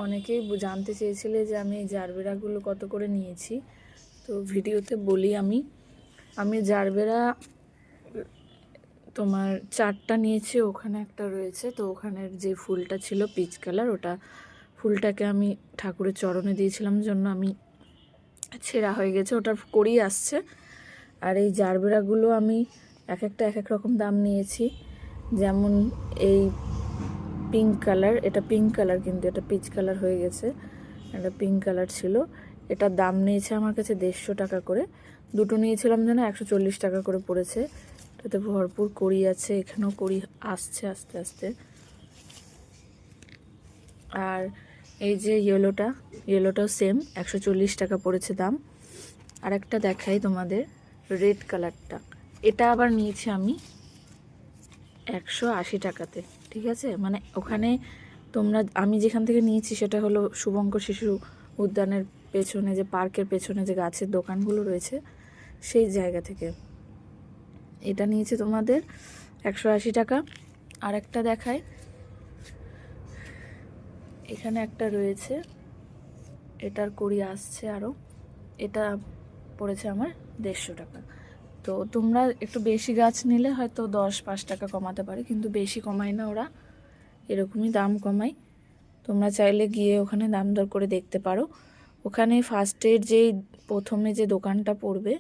অনেকেই জানতে চেয়েছিলে যে আমি এই জারবেরাগুলো কত করে নিয়েছি। তো ভিডিওতে বলি আমি জারবেরা তোমার 4টা নিয়েছি। ওখানে একটা রয়েছে, তো ওখানের যে ফুলটা ছিল পিচ কালার, ওটা ফুলটাকে আমি ঠাকুরের চরণে দিয়েছিলাম জন্য আমি ছেঁড়া হয়ে গেছে, ওটার কড়ি আসছে। আর এই জারবেরাগুলো আমি এক একটা এক এক রকম দাম নিয়েছি। যেমন এই পিঙ্ক কালার, এটা পিঙ্ক কালার কিন্তু এটা পিচ কালার হয়ে গেছে। এটা পিঙ্ক কালার ছিল, এটার দাম নিয়েছে আমার কাছে 150 টাকা করে। দুটো নিয়েছিলাম যেন 140 টাকা করে পড়েছে। এটাতে ভরপুর কড়ি আছে, এখানেও কড়ি আসছে আস্তে আস্তে। আর এই যে ইয়েলোটাও সেম 140 টাকা পড়েছে দাম। আর একটা দেখাই তোমাদের, রেড কালারটা, এটা আবার নিয়েছি আমি 180 টাকাতে। ঠিক আছে, মানে ওখানে আমি যেখান থেকে নিয়েছি সেটা হলো শুভঙ্কর শিশু উদ্যানের পেছনে, যে পার্কের পেছনে যে গাছের দোকানগুলো রয়েছে সেই জায়গা থেকে এটা নিয়েছে তোমাদের 180 টাকা। আর একটা দেখায়, এখানে একটা রয়েছে, এটার কড়ি আসছে আরও, এটা পড়েছে আমার 150 টাকা। তো তোমরা একটু বেশি গাছ নিলে হয়তো 10-5 টাকা কমাতে পারে, কিন্তু বেশি কমায় না ওরা, এরকমই দাম কমায়। তোমরা চাইলে গিয়ে ওখানে দাম দর করে দেখতে পারো। ওখানে ফার্স্টের যেই প্রথমে যে দোকানটা পড়বে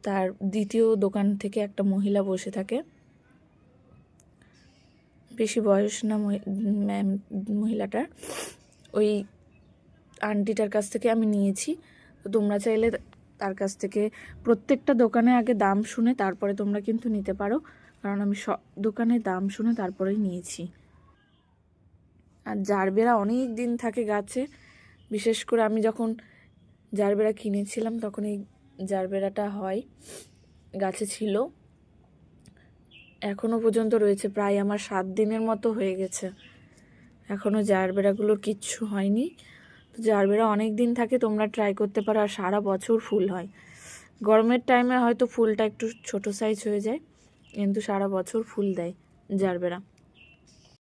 তার দ্বিতীয় দোকান থেকে একটা মহিলা বসে থাকে, বেশি বয়স না মহিলাটার, ওই আন্টিটার কাছ থেকে আমি নিয়েছি। তো তোমরা চাইলে তার কাছ থেকে প্রত্যেকটা দোকানে আগে দাম শুনে তারপরে তোমরা কিন্তু নিতে পারো, কারণ আমি সব দোকানে দাম শুনে তারপরেই নিয়েছি। আর জারবেরা অনেক দিন থাকে গাছে, বিশেষ করে আমি যখন জারবেরা কিনেছিলাম তখন এই জারবেরাটা গাছে ছিল, এখনও পর্যন্ত রয়েছে, প্রায় আমার 7 দিনের মতো হয়ে গেছে, এখনও জারবেরাগুলোর কিচ্ছু হয়নি। তো জারবেরা অনেক দিন থাকে, তোমরা ট্রাই করতে পারো। আর সারা বছর ফুল হয়, গরমের টাইমে হয়তো ফুলটা একটু ছোট সাইজ হয়ে যায়, কিন্তু সারা বছর ফুল দেয় জারবেরা।